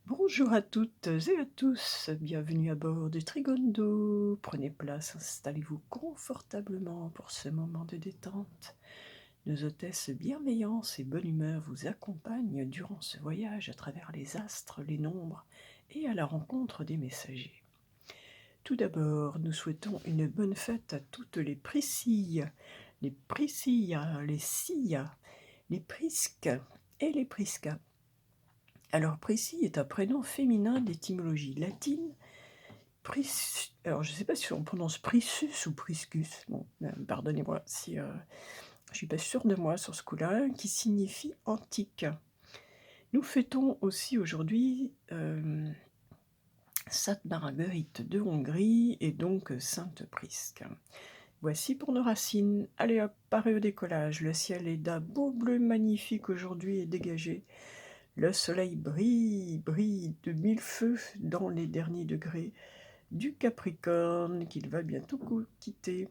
Bonjour à toutes et à tous, bienvenue à bord du Trigondo. Prenez place, installez-vous confortablement pour ce moment de détente. Nos hôtesses bienveillance et bonne humeur vous accompagnent durant ce voyage à travers les astres, les nombres et à la rencontre des messagers. Tout d'abord, nous souhaitons une bonne fête à toutes les Priscilles, les Priscillas, les Sillas, les Prisques et les Priscas. Alors, Priscille est un prénom féminin d'étymologie latine. Alors, je ne sais pas si on prononce Priscus ou Priscus. Bon, pardonnez-moi si je ne suis pas sûre de moi sur ce coup-là, qui signifie antique. Nous fêtons aussi aujourd'hui Sainte Marguerite de Hongrie et donc Sainte Prisque. Voici pour nos racines. Allez hop, paré au décollage. Le ciel est d'un beau bleu magnifique aujourd'hui et dégagé. Le soleil brille de mille feux dans les derniers degrés du Capricorne qu'il va bientôt quitter.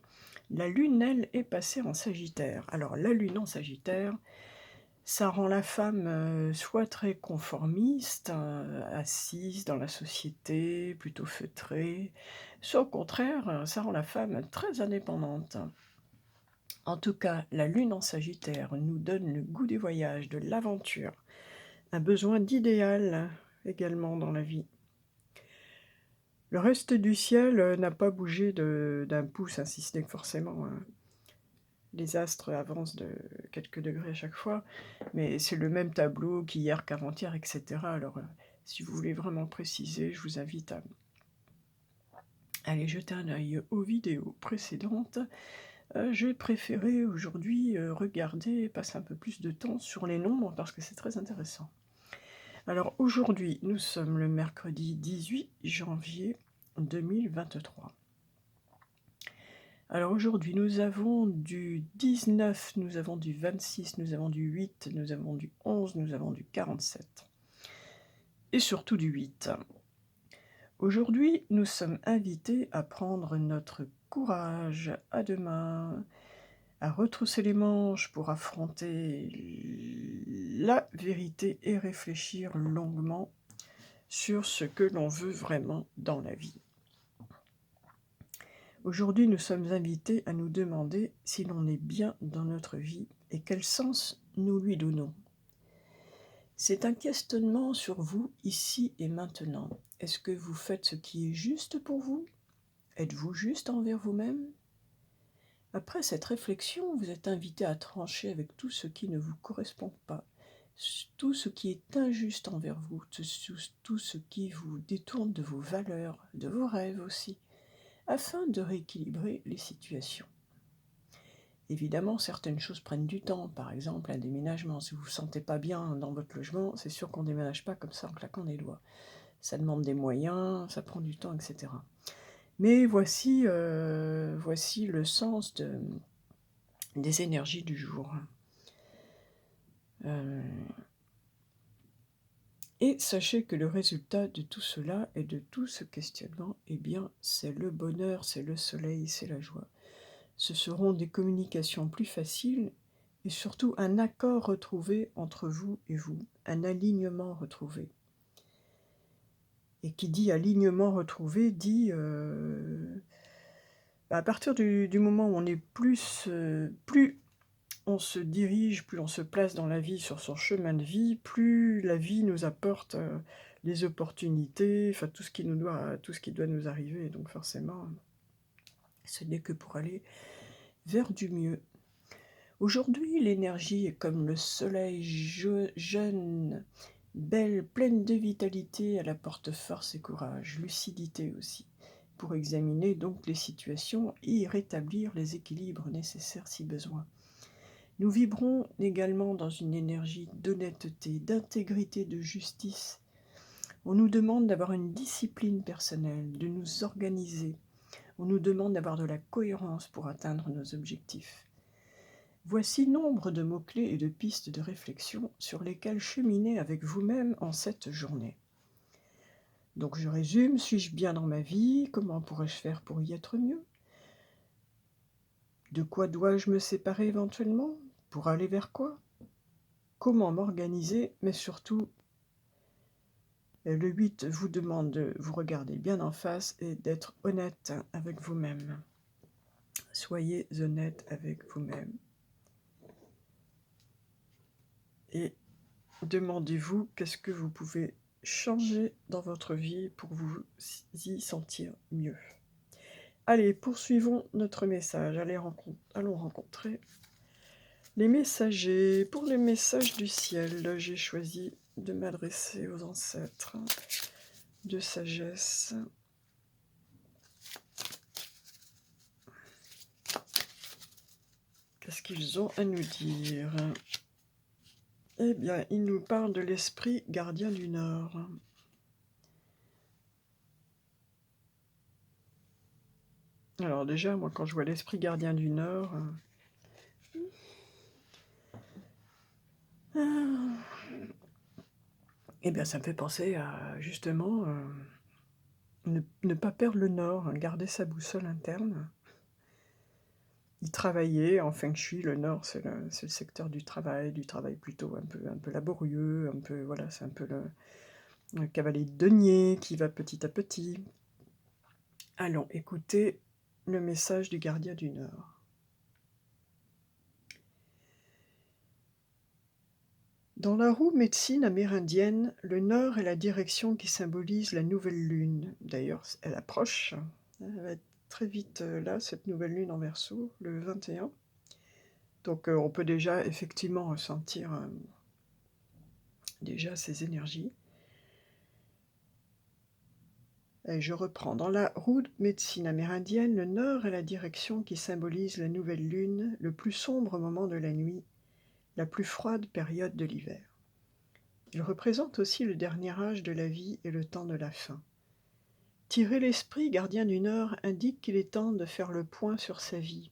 La lune, elle, est passée en Sagittaire. Alors la lune en Sagittaire, ça rend la femme soit très conformiste, assise dans la société, plutôt feutrée, soit au contraire, ça rend la femme très indépendante. En tout cas, la lune en Sagittaire nous donne le goût des voyages, de l'aventure, un besoin d'idéal également dans la vie. Le reste du ciel n'a pas bougé d'un pouce, si ce n'est que forcément les astres avancent de quelques degrés à chaque fois, mais c'est le même tableau qu'hier, qu'avant-hier, etc. Alors, si vous voulez vraiment préciser, je vous invite à aller jeter un œil aux vidéos précédentes. J'ai préféré aujourd'hui regarder, passer un peu plus de temps sur les nombres parce que c'est très intéressant. Alors aujourd'hui, nous sommes le mercredi 18 janvier 2023. Alors aujourd'hui, nous avons du 19, nous avons du 26, nous avons du 8, nous avons du 11, nous avons du 47. Et surtout du 8. Aujourd'hui, nous sommes invités à prendre notre courage à deux mains, à retrousser les manches pour affronter la vérité et réfléchir longuement sur ce que l'on veut vraiment dans la vie. Aujourd'hui, nous sommes invités à nous demander si l'on est bien dans notre vie et quel sens nous lui donnons. C'est un questionnement sur vous, ici et maintenant. Est-ce que vous faites ce qui est juste pour vous? Êtes-vous juste envers vous-même? Après cette réflexion, vous êtes invité à trancher avec tout ce qui ne vous correspond pas, tout ce qui est injuste envers vous, tout ce qui vous détourne de vos valeurs, de vos rêves aussi, afin de rééquilibrer les situations. Évidemment, certaines choses prennent du temps, par exemple un déménagement. Si vous ne vous sentez pas bien dans votre logement, c'est sûr qu'on ne déménage pas comme ça en claquant des doigts. Ça demande des moyens, ça prend du temps, etc. Mais voici le sens des énergies du jour. Et sachez que le résultat de tout cela et de tout ce questionnement, eh bien, c'est le bonheur, c'est le soleil, c'est la joie. Ce seront des communications plus faciles et surtout un accord retrouvé entre vous et vous, un alignement retrouvé. Et qui dit alignement retrouvé dit à partir du moment où on est plus on se dirige, plus on se place dans la vie, sur son chemin de vie, plus la vie nous apporte les opportunités, enfin tout ce qui doit nous arriver. Donc forcément, ce n'est que pour aller vers du mieux. Aujourd'hui, l'énergie est comme le soleil jeune, belle, pleine de vitalité, elle apporte force et courage, lucidité aussi, pour examiner donc les situations et rétablir les équilibres nécessaires si besoin. Nous vibrons également dans une énergie d'honnêteté, d'intégrité, de justice. On nous demande d'avoir une discipline personnelle, de nous organiser. On nous demande d'avoir de la cohérence pour atteindre nos objectifs. Voici nombre de mots-clés et de pistes de réflexion sur lesquelles cheminer avec vous-même en cette journée. Donc je résume, suis-je bien dans ma vie? Comment pourrais-je faire pour y être mieux? De quoi dois-je me séparer éventuellement? Pour aller vers quoi? Comment m'organiser, mais surtout, Le 8 vous demande de vous regarder bien en face et d'être honnête avec vous-même. Soyez honnête avec vous-même. Et demandez-vous qu'est-ce que vous pouvez changer dans votre vie pour vous y sentir mieux. Allez, poursuivons notre message. Allons rencontrer les messagers. Pour les messages du ciel, j'ai choisi de m'adresser aux ancêtres de sagesse. Qu'est-ce qu'ils ont à nous dire? Eh bien, ils nous parlent de l'esprit gardien du Nord. Alors déjà, moi, quand je vois l'esprit gardien du Nord... eh bien, ça me fait penser à, justement, ne pas perdre le Nord, garder sa boussole interne. Y travailler, en feng shui, le Nord, c'est le secteur du travail plutôt un peu laborieux, un peu, voilà, c'est un peu le cavalier de denier qui va petit à petit. Allons écouter le message du gardien du Nord. Dans la roue médecine amérindienne, le Nord est la direction qui symbolise la nouvelle lune. D'ailleurs, elle approche. Elle va être très vite là, cette nouvelle lune en Verseau, le 21. Donc on peut déjà effectivement ressentir déjà ces énergies. Et je reprends. Dans la roue médecine amérindienne, le Nord est la direction qui symbolise la nouvelle lune, le plus sombre moment de la nuit, la plus froide période de l'hiver. Il représente aussi le dernier âge de la vie et le temps de la fin. Tirer l'esprit gardien du Nord indique qu'il est temps de faire le point sur sa vie.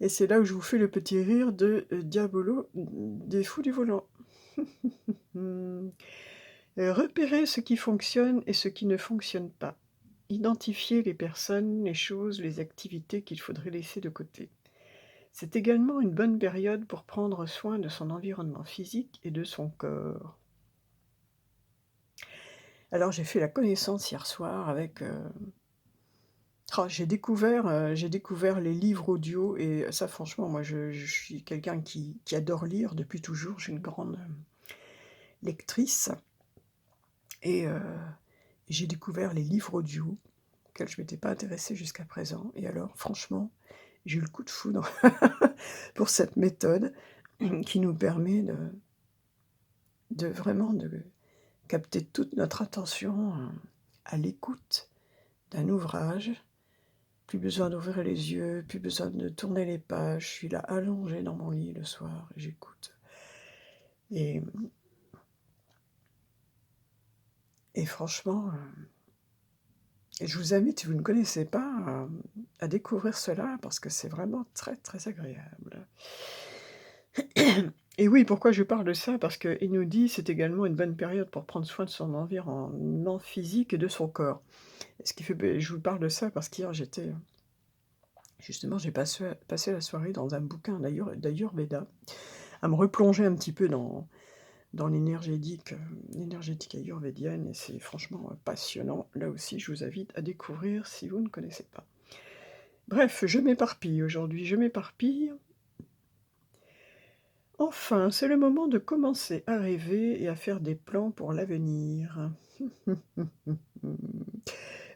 Et c'est là où je vous fais le petit rire de Diabolo des Fous du Volant. Repérer ce qui fonctionne et ce qui ne fonctionne pas. Identifier les personnes, les choses, les activités qu'il faudrait laisser de côté. C'est également une bonne période pour prendre soin de son environnement physique et de son corps. Alors j'ai fait la connaissance hier soir avec... j'ai découvert les livres audio et ça franchement, moi je suis quelqu'un qui adore lire depuis toujours, je suis une grande lectrice et j'ai découvert les livres audio auxquels je ne m'étais pas intéressée jusqu'à présent et alors franchement, j'ai eu le coup de foudre pour cette méthode qui nous permet de vraiment de capter toute notre attention à l'écoute d'un ouvrage. Plus besoin d'ouvrir les yeux, plus besoin de tourner les pages. Je suis là allongée dans mon lit le soir et j'écoute. Et franchement, je vous invite, si vous ne connaissez pas, à découvrir cela parce que c'est vraiment très très agréable. Et oui, pourquoi je parle de ça? Parce qu'il nous dit c'est également une bonne période pour prendre soin de son environnement physique et de son corps. Ce qui fait, je vous parle de ça parce qu'hier justement, j'ai passé la soirée dans un bouquin d'Ayurveda, à me replonger un petit peu dans l'énergétique ayurvédienne, et c'est franchement passionnant. Là aussi, je vous invite à découvrir si vous ne connaissez pas. Bref, je m'éparpille aujourd'hui, je m'éparpille. Enfin, c'est le moment de commencer à rêver et à faire des plans pour l'avenir.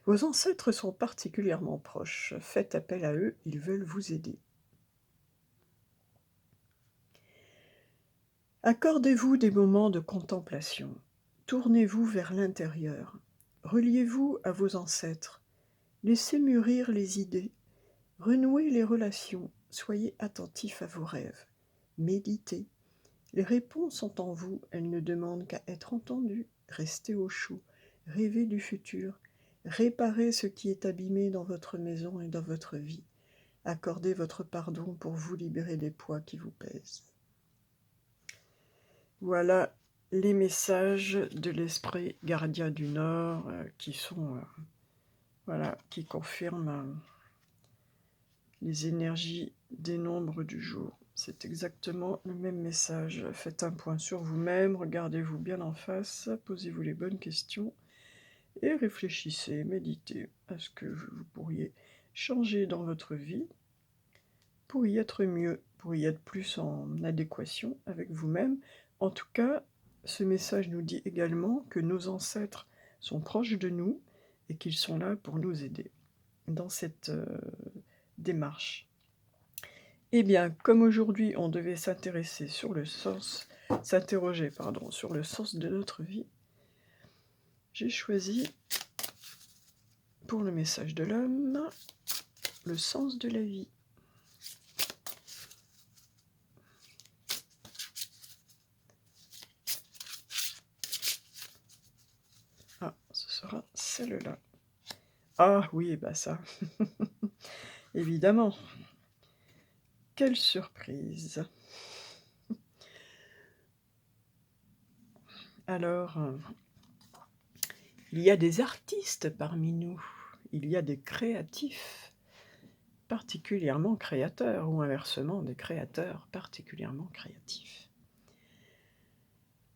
Vos ancêtres sont particulièrement proches. Faites appel à eux, ils veulent vous aider. Accordez-vous des moments de contemplation. Tournez-vous vers l'intérieur. Reliez-vous à vos ancêtres. Laissez mûrir les idées. Renouez les relations. Soyez attentifs à vos rêves. Méditez. Les réponses sont en vous, elles ne demandent qu'à être entendues. Restez au chaud. Rêvez du futur. Réparez ce qui est abîmé dans votre maison et dans votre vie. Accordez votre pardon pour vous libérer des poids qui vous pèsent. Voilà les messages de l'esprit gardien du Nord qui sont, qui confirment les énergies des nombres du jour. c'est exactement le même message. Faites un point sur vous-même, regardez-vous bien en face, posez-vous les bonnes questions et réfléchissez, méditez à ce que vous pourriez changer dans votre vie pour y être mieux, pour y être plus en adéquation avec vous-même. En tout cas, ce message nous dit également que nos ancêtres sont proches de nous et qu'ils sont là pour nous aider dans cette démarche. Eh bien, comme aujourd'hui on devait s'intéresser sur le sens, s'interroger, pardon, sur le sens de notre vie, j'ai choisi pour le message de l'homme le sens de la vie. Ah, ce sera celle-là. Ah oui, bah ça, évidemment. Quelle surprise! Alors, il y a des artistes parmi nous, il y a des créatifs, particulièrement créateurs, ou inversement, des créateurs particulièrement créatifs.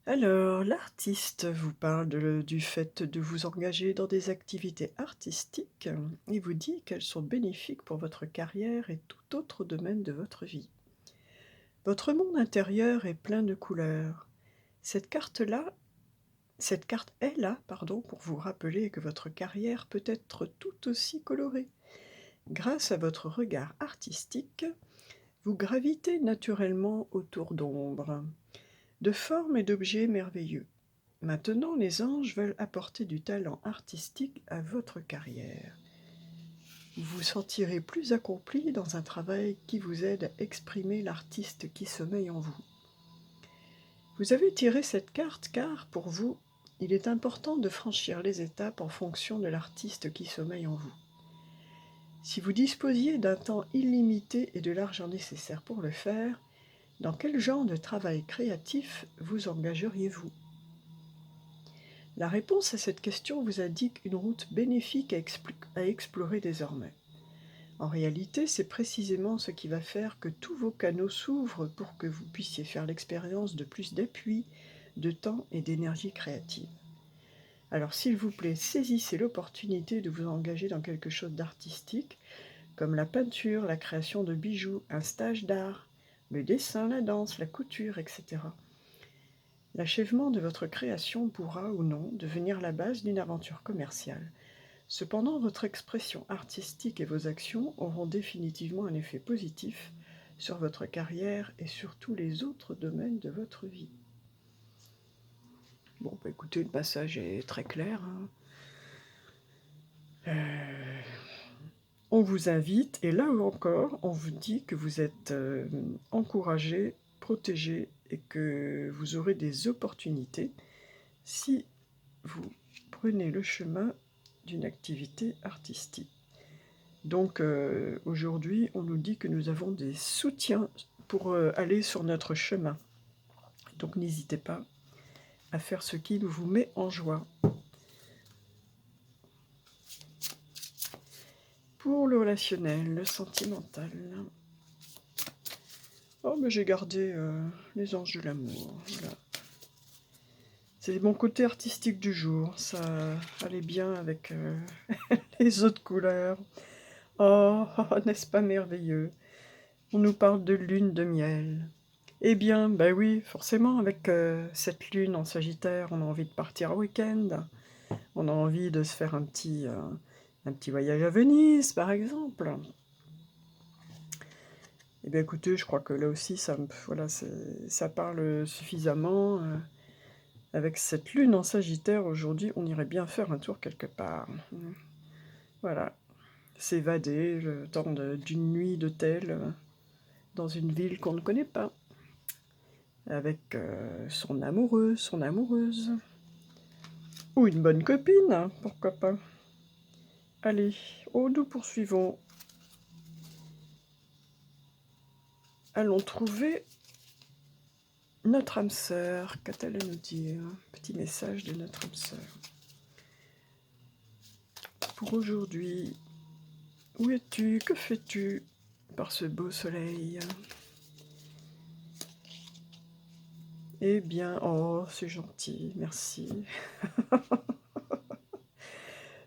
Alors, l'artiste vous parle du fait de vous engager dans des activités artistiques et vous dit qu'elles sont bénéfiques pour votre carrière et tout autre domaine de votre vie. Votre monde intérieur est plein de couleurs. Cette carte est là, pour vous rappeler que votre carrière peut être tout aussi colorée. Grâce à votre regard artistique, vous gravitez naturellement autour d'ombres, de formes et d'objets merveilleux. Maintenant, les anges veulent apporter du talent artistique à votre carrière. Vous vous sentirez plus accompli dans un travail qui vous aide à exprimer l'artiste qui sommeille en vous. Vous avez tiré cette carte car, pour vous, il est important de franchir les étapes en fonction de l'artiste qui sommeille en vous. Si vous disposiez d'un temps illimité et de l'argent nécessaire pour le faire, dans quel genre de travail créatif vous engageriez-vous ? La réponse à cette question vous indique une route bénéfique à explorer désormais. En réalité, c'est précisément ce qui va faire que tous vos canaux s'ouvrent pour que vous puissiez faire l'expérience de plus d'appui, de temps et d'énergie créative. Alors s'il vous plaît, saisissez l'opportunité de vous engager dans quelque chose d'artistique, comme la peinture, la création de bijoux, un stage d'art, le dessin, la danse, la couture, etc. L'achèvement de votre création pourra ou non devenir la base d'une aventure commerciale. Cependant, votre expression artistique et vos actions auront définitivement un effet positif sur votre carrière et sur tous les autres domaines de votre vie. Bon, bah écoutez, le passage est très clair. On vous invite, et là encore, on vous dit que vous êtes encouragé, protégé, et que vous aurez des opportunités si vous prenez le chemin d'une activité artistique. Donc aujourd'hui, on nous dit que nous avons des soutiens pour aller sur notre chemin. Donc n'hésitez pas à faire ce qui vous met en joie. Pour le relationnel, le sentimental. Oh, mais j'ai gardé les anges de l'amour. Voilà. C'est mon côté artistique du jour. Ça allait bien avec les autres couleurs. Oh, n'est-ce pas merveilleux? On nous parle de lune de miel. Eh bien, ben oui, forcément, avec cette lune en Sagittaire, on a envie de partir en week-end. On a envie de se faire un petit voyage à Venise, par exemple. Eh bien, écoutez, je crois que là aussi, ça parle suffisamment. Avec cette lune en Sagittaire, aujourd'hui, on irait bien faire un tour quelque part. Voilà, s'évader le temps d'une nuit d'hôtel dans une ville qu'on ne connaît pas, avec son amoureux, son amoureuse, ou une bonne copine, hein, pourquoi pas. Allez, nous poursuivons. Allons trouver notre âme sœur. Qu'a-t-elle à nous dire? Petit message de notre âme sœur. Pour aujourd'hui, où es-tu? Que fais-tu par ce beau soleil? Eh bien, oh, c'est gentil, merci.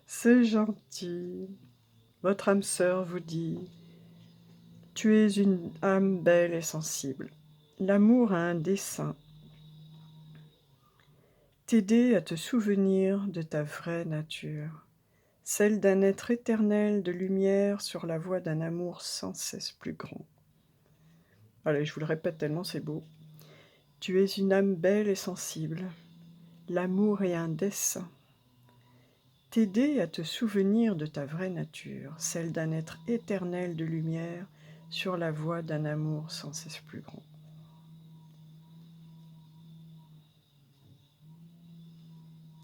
C'est gentil. Votre âme sœur vous dit: tu es une âme belle et sensible. L'amour a un dessein. T'aider à te souvenir de ta vraie nature, celle d'un être éternel de lumière sur la voie d'un amour sans cesse plus grand. Allez, je vous le répète tellement c'est beau. Tu es une âme belle et sensible. L'amour est un dessein. T'aider à te souvenir de ta vraie nature, celle d'un être éternel de lumière sur la voie d'un amour sans cesse plus grand.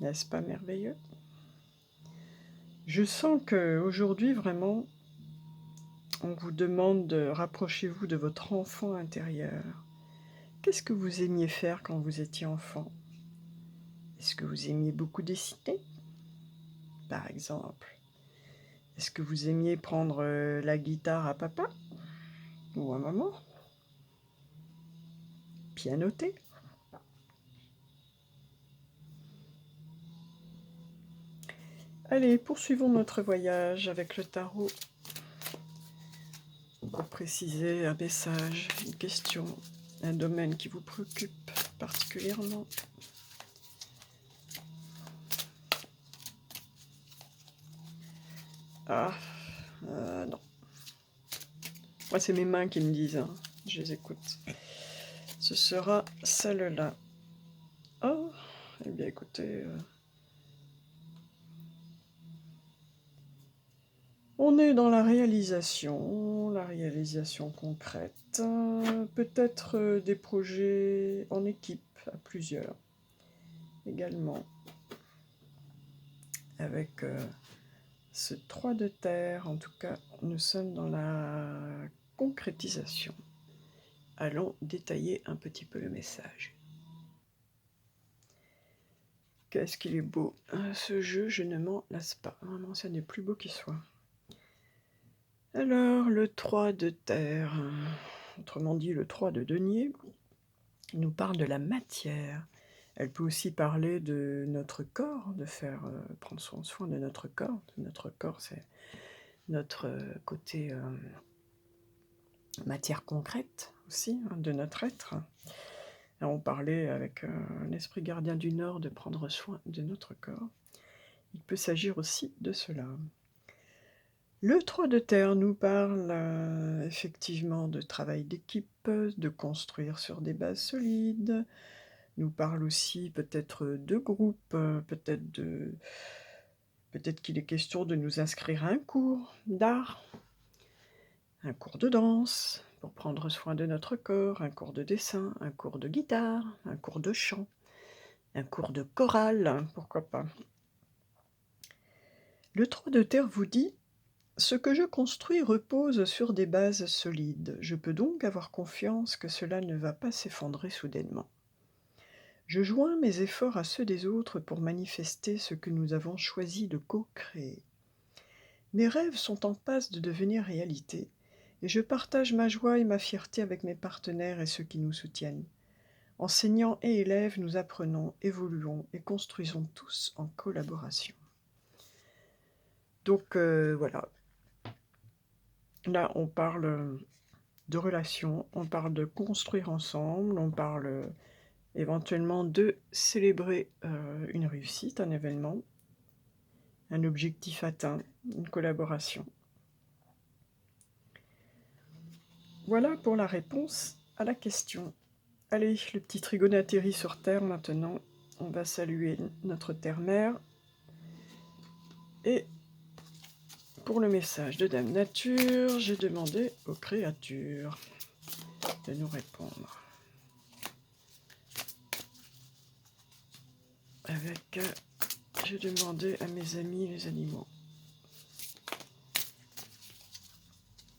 N'est-ce pas merveilleux? Je sens qu'aujourd'hui, vraiment, on vous demande de rapprochez-vous de votre enfant intérieur. Qu'est-ce que vous aimiez faire quand vous étiez enfant? Est-ce que vous aimiez beaucoup dessiner, par exemple? Est-ce que vous aimiez prendre la guitare à papa ou à maman? Pianoter? Allez, poursuivons notre voyage avec le tarot pour préciser un message, une question, un domaine qui vous préoccupe particulièrement. Ah, non. Moi, c'est mes mains qui me disent, hein. Je les écoute. Ce sera celle-là. Oh, eh bien écoutez, on est dans la réalisation concrète, peut-être des projets en équipe, à plusieurs, également, avec ce 3 de terre. En tout cas, nous sommes dans la concrétisation. Allons détailler un petit peu le message. Qu'est-ce qu'il est beau, ce jeu, je ne m'en lasse pas. Vraiment, c'est un des plus beaux qui soit. Alors, le 3 de terre, autrement dit le 3 de denier, nous parle de la matière. Elle peut aussi parler de notre corps, de faire prendre soin de notre corps. Notre corps, c'est notre côté matière concrète aussi, hein, de notre être. Là, on parlait avec l'esprit gardien du Nord de prendre soin de notre corps. Il peut s'agir aussi de cela. Le 3 de terre nous parle effectivement de travail d'équipe, de construire sur des bases solides, nous parle aussi peut-être de groupe, peut-être qu'il est question de nous inscrire à un cours d'art, un cours de danse, pour prendre soin de notre corps, un cours de dessin, un cours de guitare, un cours de chant, un cours de chorale, pourquoi pas. Le 3 de terre vous dit: ce que je construis repose sur des bases solides. Je peux donc avoir confiance que cela ne va pas s'effondrer soudainement. Je joins mes efforts à ceux des autres pour manifester ce que nous avons choisi de co-créer. Mes rêves sont en passe de devenir réalité, et je partage ma joie et ma fierté avec mes partenaires et ceux qui nous soutiennent. Enseignants et élèves, nous apprenons, évoluons et construisons tous en collaboration. Donc voilà. Là, on parle de relations, on parle de construire ensemble, on parle éventuellement de célébrer une réussite, un événement, un objectif atteint, une collaboration. Voilà pour la réponse à la question. Allez, le petit trigone atterrit sur Terre maintenant. On va saluer notre Terre-Mère. Et pour le message de Dame Nature, j'ai demandé aux créatures de nous répondre. Avec, j'ai demandé à mes amis les animaux.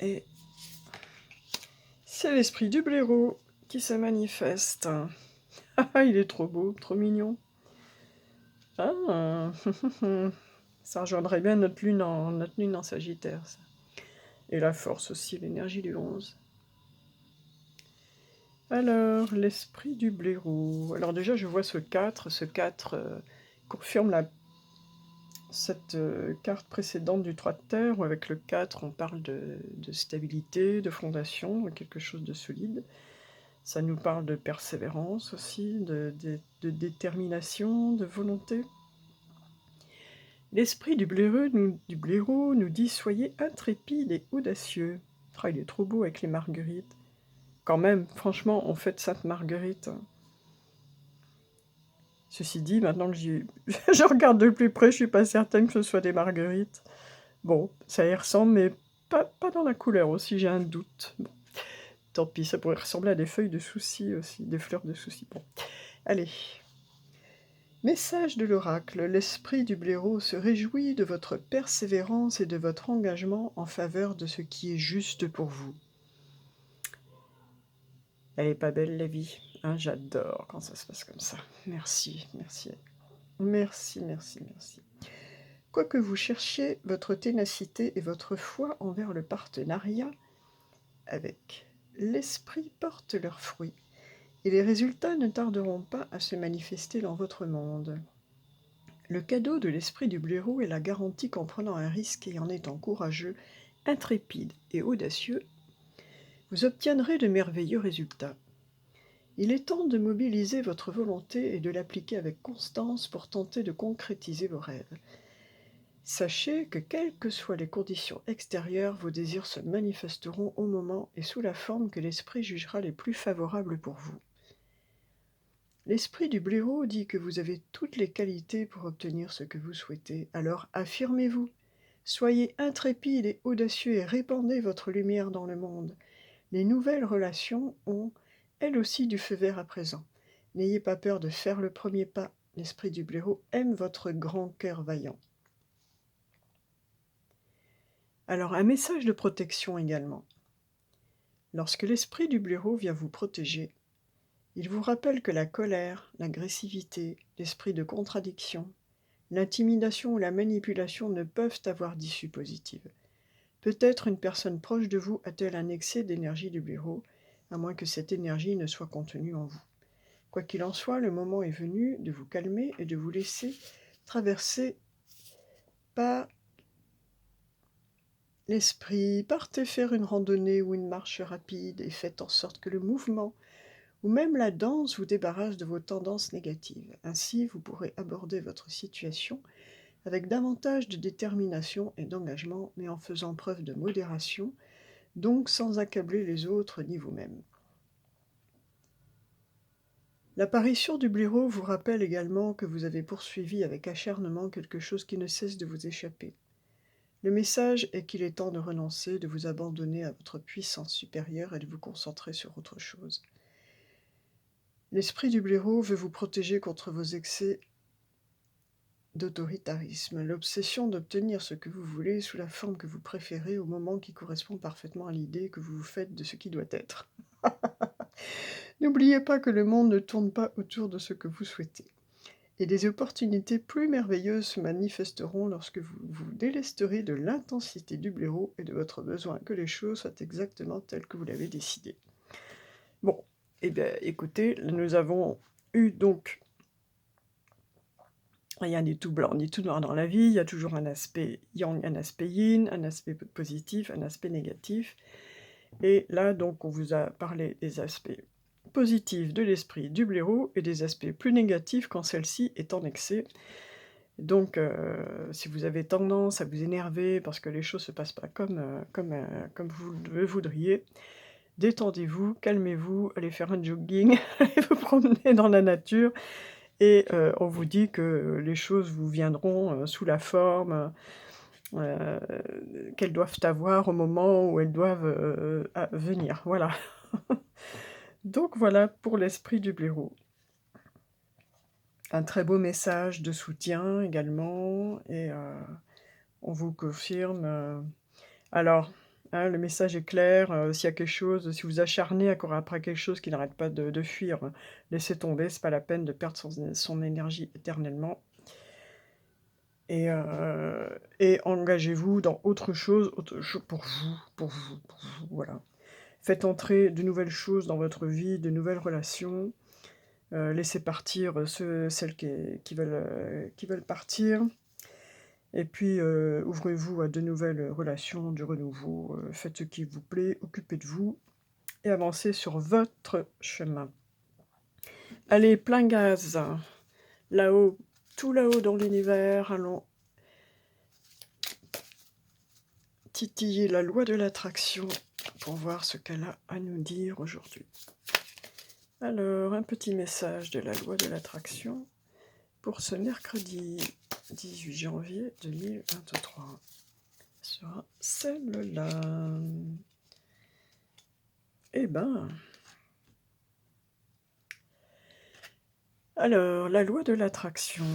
Et c'est l'esprit du blaireau qui se manifeste. Ah, il est trop beau, trop mignon. Ah, ça rejoindrait bien notre lune en Sagittaire, ça. Et la force aussi, l'énergie du 11. Alors, l'esprit du blaireau. Alors déjà, je vois ce 4. Ce 4 confirme cette carte précédente du 3 de terre, où avec le 4, on parle de stabilité, de fondation, de quelque chose de solide. Ça nous parle de persévérance aussi, de détermination, de volonté. L'esprit du blaireau nous dit « Soyez intrépide et audacieux ». Ah, il est trop beau avec les marguerites. Quand même, franchement, on fête Sainte Marguerite. Ceci dit, maintenant que je regarde de plus près, je suis pas certaine que ce soit des marguerites. Bon, ça y ressemble, mais pas dans la couleur aussi, j'ai un doute. Bon, tant pis, ça pourrait ressembler à des feuilles de soucis aussi, des fleurs de soucis. Bon, allez. Message de l'oracle. L'esprit du blaireau se réjouit de votre persévérance et de votre engagement en faveur de ce qui est juste pour vous. Elle est pas belle la vie, hein, j'adore quand ça se passe comme ça. Merci, merci. Merci, merci, merci. Quoi que vous cherchiez, votre ténacité et votre foi envers le partenariat avec l'esprit portent leurs fruits, et les résultats ne tarderont pas à se manifester dans votre monde. Le cadeau de l'esprit du blaireau est la garantie qu'en prenant un risque et en étant courageux, intrépide et audacieux, vous obtiendrez de merveilleux résultats. Il est temps de mobiliser votre volonté et de l'appliquer avec constance pour tenter de concrétiser vos rêves. Sachez que quelles que soient les conditions extérieures, vos désirs se manifesteront au moment et sous la forme que l'esprit jugera les plus favorables pour vous. L'esprit du blaireau dit que vous avez toutes les qualités pour obtenir ce que vous souhaitez, alors affirmez-vous. Soyez intrépide et audacieux et répandez votre lumière dans le monde. Les nouvelles relations ont, elles aussi, du feu vert à présent. N'ayez pas peur de faire le premier pas. L'esprit du blaireau aime votre grand cœur vaillant. Alors, un message de protection également. Lorsque l'esprit du blaireau vient vous protéger, il vous rappelle que la colère, l'agressivité, l'esprit de contradiction, l'intimidation ou la manipulation ne peuvent avoir d'issue positive. Peut-être une personne proche de vous a-t-elle un excès d'énergie du blaireau, à moins que cette énergie ne soit contenue en vous. Quoi qu'il en soit, le moment est venu de vous calmer et de vous laisser traverser par l'esprit. Partez faire une randonnée ou une marche rapide et faites en sorte que le mouvement ou même la danse vous débarrasse de vos tendances négatives. Ainsi, vous pourrez aborder votre situation avec davantage de détermination et d'engagement, mais en faisant preuve de modération, donc sans accabler les autres ni vous-même. L'apparition du blaireau vous rappelle également que vous avez poursuivi avec acharnement quelque chose qui ne cesse de vous échapper. Le message est qu'il est temps de renoncer, de vous abandonner à votre puissance supérieure et de vous concentrer sur autre chose. L'esprit du blaireau veut vous protéger contre vos excès d'autoritarisme, l'obsession d'obtenir ce que vous voulez sous la forme que vous préférez au moment qui correspond parfaitement à l'idée que vous vous faites de ce qui doit être. N'oubliez pas que le monde ne tourne pas autour de ce que vous souhaitez. Et des opportunités plus merveilleuses se manifesteront lorsque vous vous délesterez de l'intensité du blaireau et de votre besoin que les choses soient exactement telles que vous l'avez décidé. Bon, eh bien, écoutez, nous avons eu donc rien n'est tout blanc ni tout noir dans la vie, il y a toujours un aspect yang, un aspect yin, un aspect positif, un aspect négatif. Et là, donc, on vous a parlé des aspects positifs de l'esprit du blaireau et des aspects plus négatifs quand celle-ci est en excès. Donc, si vous avez tendance à vous énerver parce que les choses ne se passent pas comme vous le voudriez, détendez-vous, calmez-vous, allez faire un jogging, allez vous promener dans la nature, et on vous dit que les choses vous viendront sous la forme qu'elles doivent avoir au moment où elles doivent venir. Voilà. Donc voilà pour l'esprit du blaireau. Un très beau message de soutien également, et on vous confirme. Alors, hein, le message est clair, s'il y a quelque chose, si vous acharnez à courir après quelque chose qui n'arrête pas de fuir, laissez tomber, c'est pas la peine de perdre son énergie éternellement. Et engagez-vous dans autre chose pour vous, voilà. Faites entrer de nouvelles choses dans votre vie, de nouvelles relations. Laissez partir celles qui veulent partir. Et puis, ouvrez-vous à de nouvelles relations, du renouveau. Faites ce qui vous plaît, occupez de vous et avancez sur votre chemin. Allez, plein gaz, là-haut, tout là-haut dans l'univers, allons titiller la loi de l'attraction pour voir ce qu'elle a à nous dire aujourd'hui. Alors, un petit message de la loi de l'attraction pour ce mercredi 18 janvier 2023 sera celle-là. Eh ben... Alors, la loi de l'attraction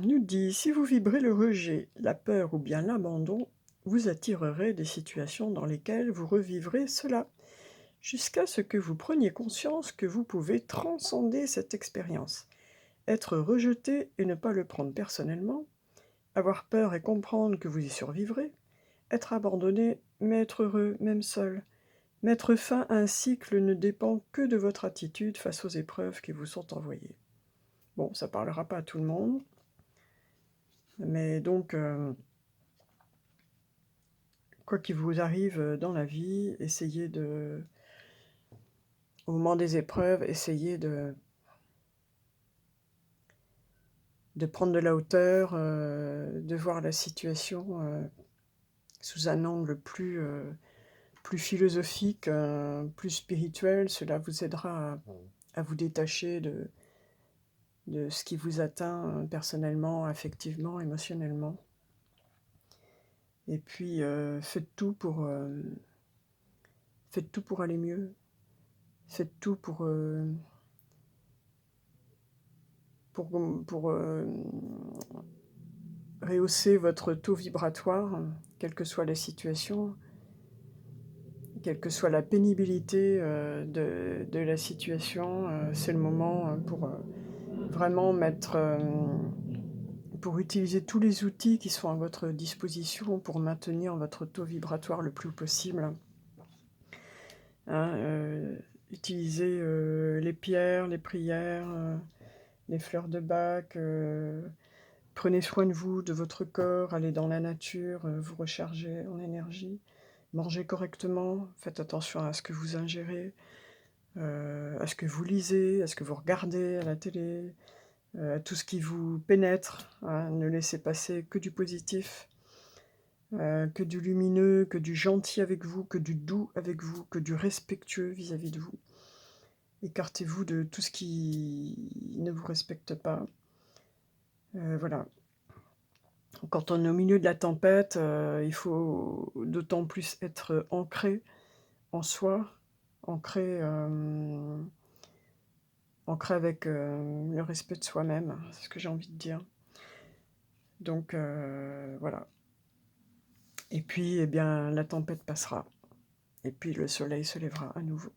nous dit, si vous vibrez le rejet, la peur ou bien l'abandon, vous attirerez des situations dans lesquelles vous revivrez cela, jusqu'à ce que vous preniez conscience que vous pouvez transcender cette expérience, être rejeté et ne pas le prendre personnellement, avoir peur et comprendre que vous y survivrez, être abandonné mais être heureux même seul. Mettre fin à un cycle ne dépend que de votre attitude face aux épreuves qui vous sont envoyées. Bon, ça ne parlera pas à tout le monde, mais donc, quoi qu'il vous arrive dans la vie, essayez de, au moment des épreuves, essayez de prendre de la hauteur, de voir la situation sous un angle plus philosophique, plus spirituel. Cela vous aidera à vous détacher de ce qui vous atteint personnellement, affectivement, émotionnellement. Et puis, faites tout pour aller mieux. Faites tout pour rehausser votre taux vibratoire, quelle que soit la situation, quelle que soit la pénibilité de la situation. C'est le moment pour vraiment pour utiliser tous les outils qui sont à votre disposition pour maintenir votre taux vibratoire le plus possible. Utilisez les pierres, les prières, les fleurs de Bach. Prenez soin de vous, de votre corps, allez dans la nature, vous rechargez en énergie. Mangez correctement, faites attention à ce que vous ingérez, à ce que vous lisez, à ce que vous regardez à la télé, tout ce qui vous pénètre, hein. Ne laissez passer que du positif, que du lumineux, que du gentil avec vous, que du doux avec vous, que du respectueux vis-à-vis de vous. Écartez-vous de tout ce qui ne vous respecte pas. Voilà. Quand on est au milieu de la tempête, il faut d'autant plus être ancré en soi, ancré avec le respect de soi-même, c'est ce que j'ai envie de dire. Donc voilà. Et puis, eh bien, la tempête passera. Et puis le soleil se lèvera à nouveau.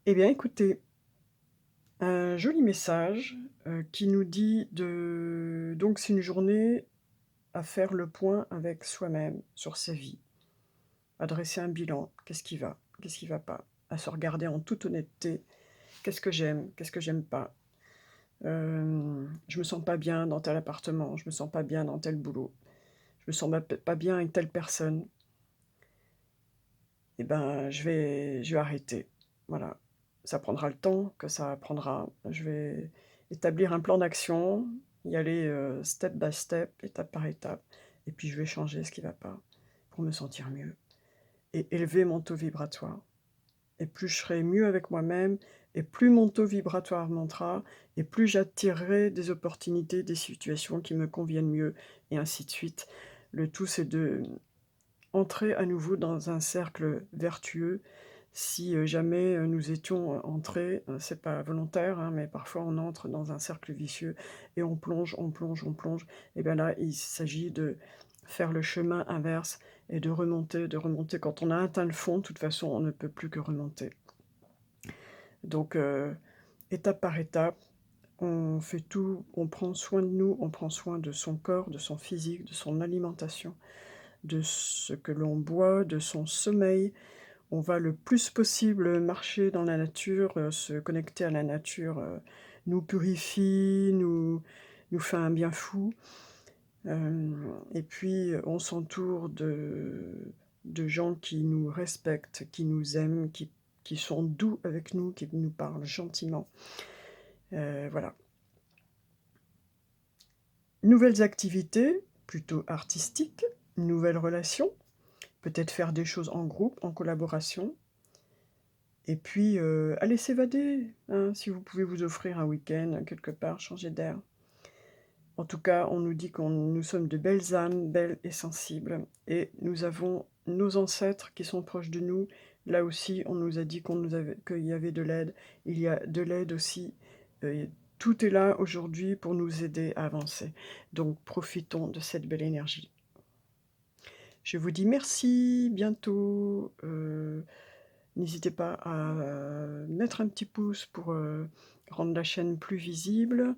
Eh bien, écoutez, un joli message qui nous dit de... Donc, c'est une journée à faire le point avec soi-même sur sa vie. À dresser un bilan. Qu'est-ce qui va pas? À se regarder en toute honnêteté. Qu'est-ce que j'aime pas? Je me sens pas bien dans tel appartement. Je me sens pas bien dans tel boulot. Je me sens pas bien avec telle personne. Eh ben, je vais arrêter. Voilà. Ça prendra le temps que ça prendra. Je vais établir un plan d'action, y aller step by step, étape par étape, et puis je vais changer ce qui ne va pas pour me sentir mieux et élever mon taux vibratoire. Et plus je serai mieux avec moi-même, et plus mon taux vibratoire montera, et plus j'attirerai des opportunités, des situations qui me conviennent mieux, et ainsi de suite. Le tout, c'est de entrer à nouveau dans un cercle vertueux. Si jamais nous étions entrés, c'est pas volontaire, hein, mais parfois on entre dans un cercle vicieux et on plonge. Et bien là, il s'agit de faire le chemin inverse et de remonter. Quand on a atteint le fond, de toute façon, on ne peut plus que remonter. Donc, étape par étape, on fait tout, on prend soin de nous, on prend soin de son corps, de son physique, de son alimentation, de ce que l'on boit, de son sommeil. On va le plus possible marcher dans la nature, se connecter à la nature, nous purifie, nous fait un bien fou. Et puis, on s'entoure de gens qui nous respectent, qui nous aiment, qui sont doux avec nous, qui nous parlent gentiment. Voilà. Nouvelles activités, plutôt artistiques, nouvelles relations, peut-être faire des choses en groupe, en collaboration et puis, aller s'évader, hein, si vous pouvez vous offrir un week-end quelque part, changer d'air. En tout cas, on nous dit qu'on nous sommes de belles âmes, belles et sensibles et nous avons nos ancêtres qui sont proches de nous. Là aussi, on nous a dit qu'il y avait de l'aide. Il y a de l'aide aussi, tout est là aujourd'hui pour nous aider à avancer. Donc profitons de cette belle énergie. Je vous dis merci, bientôt, n'hésitez pas à mettre un petit pouce pour, rendre la chaîne plus visible.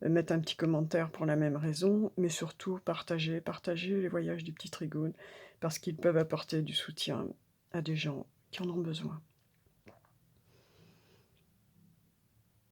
Mettre un petit commentaire pour la même raison, mais surtout partagez les voyages du Petit Trigone parce qu'ils peuvent apporter du soutien à des gens qui en ont besoin.